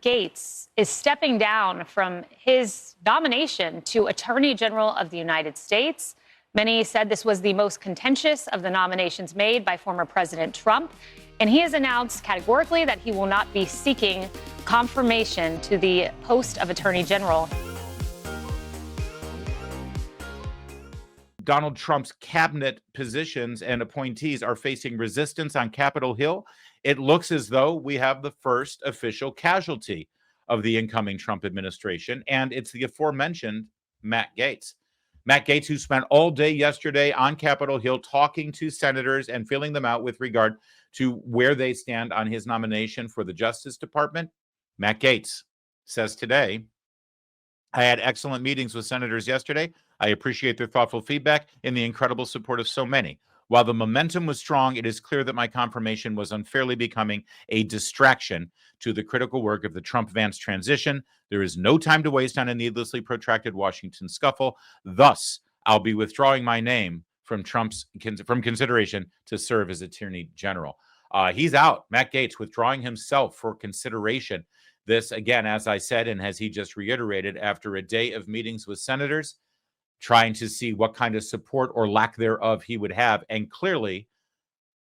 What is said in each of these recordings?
Gaetz is stepping down from his nomination to Attorney General of the United States. Many said this was the most contentious of the nominations made by former President Trump. And he has announced categorically that he will not be seeking confirmation to the post of Attorney General. Donald Trump's cabinet positions and appointees are facing resistance on Capitol Hill. It looks as though we have the first official casualty of the incoming Trump administration, and it's the aforementioned Matt Gaetz. Matt Gaetz, who spent all day yesterday on Capitol Hill talking to senators and filling them out with regard to where they stand on his nomination for the Justice Department. Matt Gaetz says today, I had excellent meetings with senators yesterday. I appreciate their thoughtful feedback and the incredible support of so many. While the momentum was strong, it is clear that my confirmation was unfairly becoming a distraction to the critical work of the Trump-Vance transition. There is no time to waste on a needlessly protracted Washington scuffle. Thus, I'll be withdrawing my name from consideration to serve as Attorney General. He's out. Matt Gaetz withdrawing himself for consideration. This, again, as I said, and as he just reiterated, after a day of meetings with senators, trying to see what kind of support or lack thereof he would have. And clearly,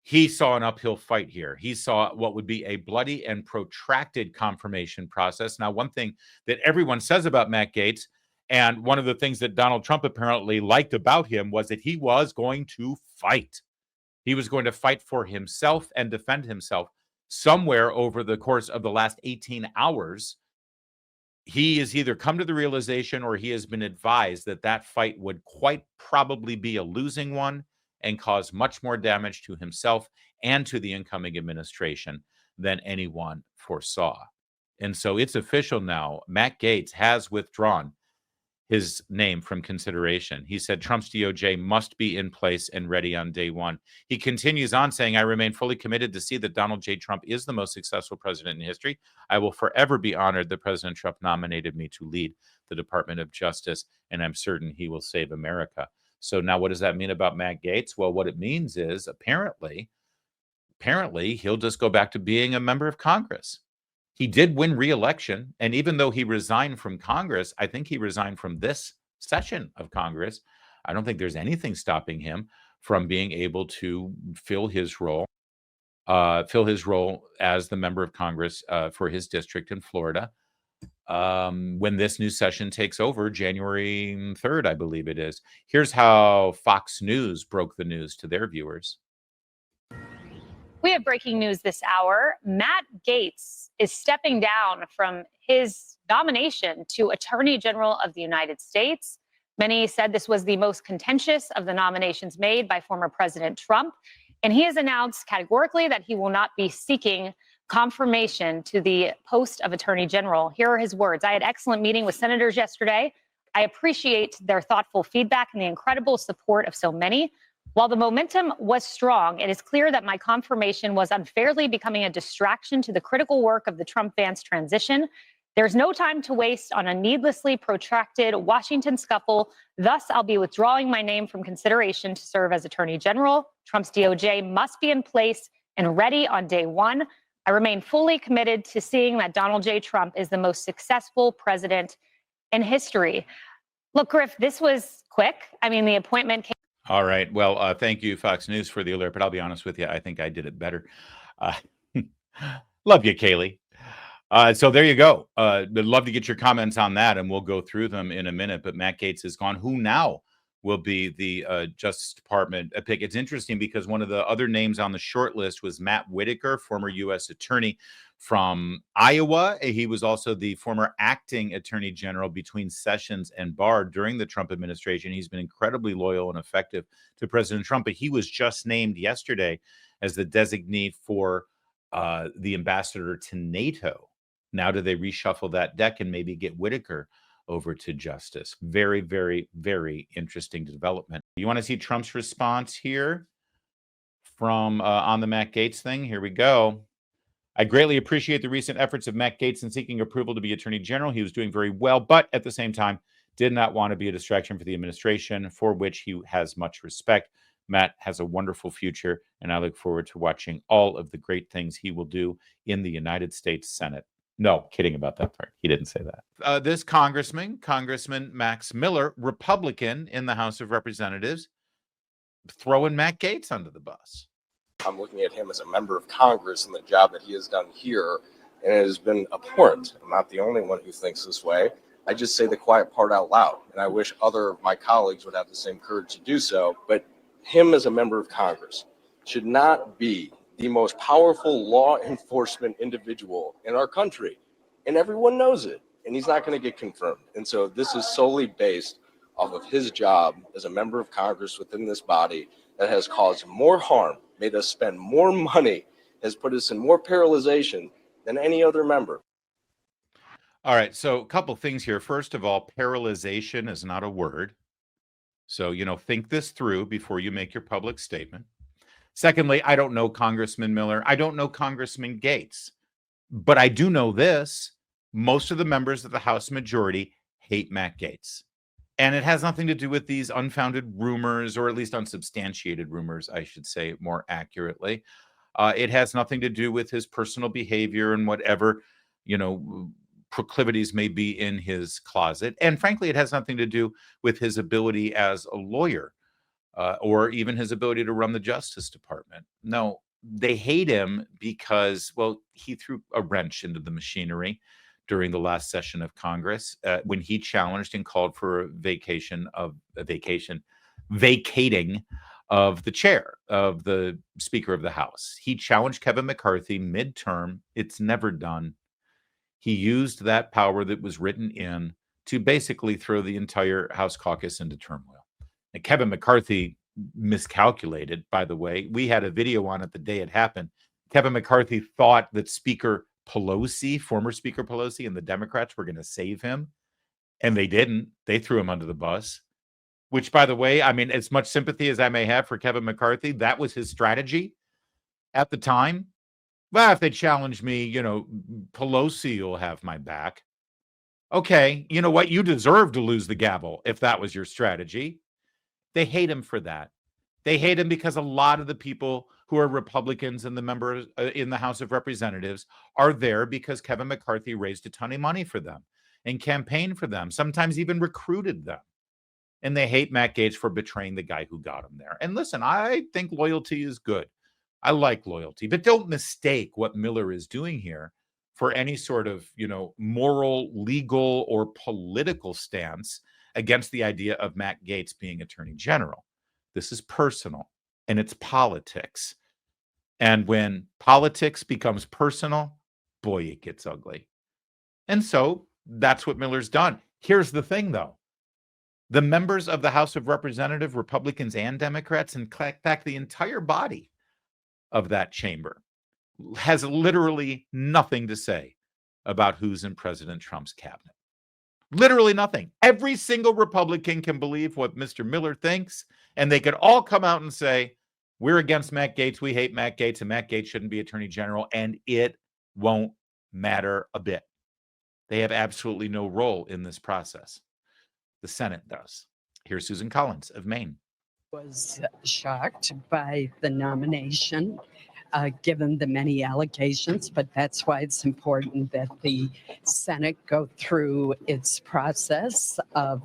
he saw an uphill fight here. He saw what would be a bloody and protracted confirmation process. Now, one thing that everyone says about Matt Gaetz, and one of the things that Donald Trump apparently liked about him, was that he was going to fight. He was going to fight for himself and defend himself. Somewhere over the course of the last 18 hours, he has either come to the realization or he has been advised that that fight would quite probably be a losing one and cause much more damage to himself and to the incoming administration than anyone foresaw. And so it's official now. Matt Gaetz has withdrawn his name from consideration. He said Trump's DOJ must be in place and ready on day one. He continues on saying, I remain fully committed to see that Donald J. Trump is the most successful president in history. I will forever be honored that President Trump nominated me to lead the Department of Justice, and I'm certain he will save America. So now what does that mean about Matt Gaetz? Well, what it means is apparently he'll just go back to being a member of Congress. He did win re-election, and even though he resigned from Congress, I think he resigned from this session of Congress. I don't think there's anything stopping him from being able to fill his role as the member of Congress for his district in Florida when this new session takes over, January 3rd, I believe it is. Here's how Fox News broke the news to their viewers. We have breaking news this hour. Matt Gaetz is stepping down from his nomination to Attorney General of the United States. Many said this was the most contentious of the nominations made by former President Trump. And he has announced categorically that he will not be seeking confirmation to the post of Attorney General. Here are his words. I had excellent meeting with senators yesterday. I appreciate their thoughtful feedback and the incredible support of so many. While the momentum was strong, it is clear that my confirmation was unfairly becoming a distraction to the critical work of the Trump-Vance transition. There's no time to waste on a needlessly protracted Washington scuffle. Thus, I'll be withdrawing my name from consideration to serve as Attorney General. Trump's DOJ must be in place and ready on day one. I remain fully committed to seeing that Donald J. Trump is the most successful president in history. Look, Griff, this was quick. I mean, the appointment came. All right. Well, thank you, Fox News, for the alert. But I'll be honest with you, I think I did it better. Love you, Kaylee. So there you go. I'd love to get your comments on that, and we'll go through them in a minute. But Matt Gaetz is gone. Who now will be the Justice Department pick? It's interesting because one of the other names on the short list was Matt Whitaker, former U.S. attorney from Iowa. He was also the former acting attorney general between Sessions and Barr during the Trump administration. He's been incredibly loyal and effective to President Trump, but he was just named yesterday as the designee for the ambassador to NATO. Now, do they reshuffle that deck and maybe get Whitaker over to justice? Very, very, very interesting development. You want to see Trump's response here from on the Matt Gaetz thing? Here we go. I greatly appreciate the recent efforts of Matt Gaetz in seeking approval to be Attorney General. He was doing very well, but at the same time, did not want to be a distraction for the administration, for which he has much respect. Matt has a wonderful future, and I look forward to watching all of the great things he will do in the United States Senate. No, kidding about that part. He didn't say that. This Congressman Max Miller, Republican in the House of Representatives, throwing Matt Gaetz under the bus. I'm looking at him as a member of Congress and the job that he has done here, and it has been abhorrent. I'm not the only one who thinks this way. I just say the quiet part out loud, and I wish other of my colleagues would have the same courage to do so. But him as a member of Congress should not be the most powerful law enforcement individual in our country, and everyone knows it, and he's not going to get confirmed. And so this is solely based off of his job as a member of Congress within this body that has caused more harm, made us spend more money, has put us in more paralyzation than any other member. All right, so a couple things here. First of all, paralyzation is not a word. So, think this through before you make your public statement. Secondly, I don't know Congressman Miller. I don't know Congressman Gaetz. But I do know this. Most of the members of the House majority hate Matt Gaetz. And it has nothing to do with these unfounded rumors, or at least unsubstantiated rumors, I should say more accurately. It has nothing to do with his personal behavior and whatever, proclivities may be in his closet. And frankly, it has nothing to do with his ability as a lawyer or even his ability to run the Justice Department. No, they hate him because, well, he threw a wrench into the machinery during the last session of Congress when he challenged and called for a vacating of the chair of the Speaker of the House. He challenged Kevin McCarthy midterm. It's never done. He used that power that was written in to basically throw the entire House caucus into turmoil. And Kevin McCarthy miscalculated, by the way. We had a video on it the day it happened. Kevin McCarthy thought that former Speaker Pelosi, and the Democrats were going to save him, and they didn't. They threw him under the bus, which, by the way, I mean, as much sympathy as I may have for Kevin McCarthy, that was his strategy at the time. Well, if they challenge me, Pelosi will have my back. Okay, you know what? You deserve to lose the gavel if that was your strategy. They hate him for that. They hate him because a lot of the people who are Republicans and the members in the House of Representatives are there because Kevin McCarthy raised a ton of money for them and campaigned for them, sometimes even recruited them. And they hate Matt Gaetz for betraying the guy who got him there. And listen, I think loyalty is good. I like loyalty, but don't mistake what Miller is doing here for any sort of, moral, legal, or political stance against the idea of Matt Gaetz being Attorney General. This is personal, and it's politics. And when politics becomes personal, boy, it gets ugly. And so that's what Miller's done. Here's the thing, though. The members of the House of Representatives, Republicans and Democrats, in fact, the entire body of that chamber has literally nothing to say about who's in President Trump's cabinet. Literally nothing. Every single Republican can believe what Mr. Miller thinks, and they could all come out and say, we're against Matt Gaetz, we hate Matt Gaetz, and Matt Gaetz shouldn't be Attorney General, and it won't matter a bit. They have absolutely no role in this process. The Senate does. Here's Susan Collins of Maine. Was shocked by the nomination, given the many allegations, but that's why it's important that the Senate go through its process of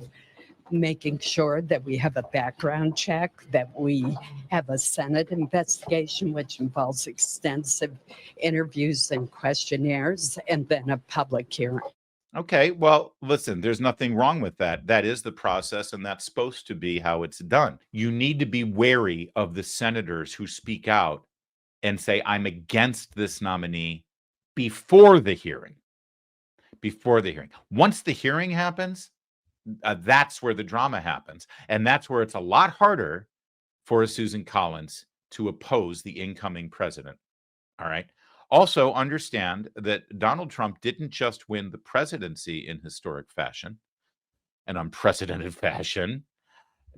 making sure that we have a background check, that we have a Senate investigation, which involves extensive interviews and questionnaires, and then a public hearing. Okay, well, listen, there's nothing wrong with that. That is the process, and that's supposed to be how it's done. You need to be wary of the senators who speak out and say, I'm against this nominee before the hearing. Before the hearing. Once the hearing happens, that's where the drama happens. And that's where it's a lot harder for a Susan Collins to oppose the incoming president. All right. Also, understand that Donald Trump didn't just win the presidency in historic fashion, an unprecedented fashion,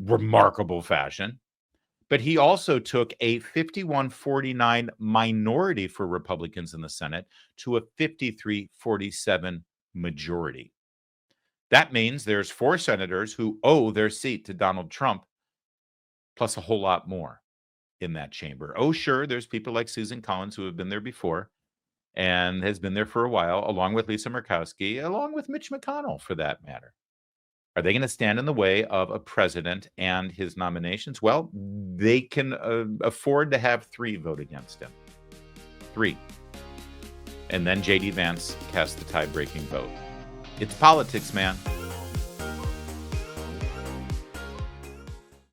remarkable fashion, but he also took a 51-49 minority for Republicans in the Senate to a 53-47 majority. That means there's 4 senators who owe their seat to Donald Trump, plus a whole lot more in that chamber. Oh, sure, there's people like Susan Collins who have been there before, and has been there for a while, along with Lisa Murkowski, along with Mitch McConnell, for that matter. Are they going to stand in the way of a president and his nominations? Well, they can afford to have 3 vote against him. 3. And then J.D. Vance cast the tie-breaking vote. It's politics, man.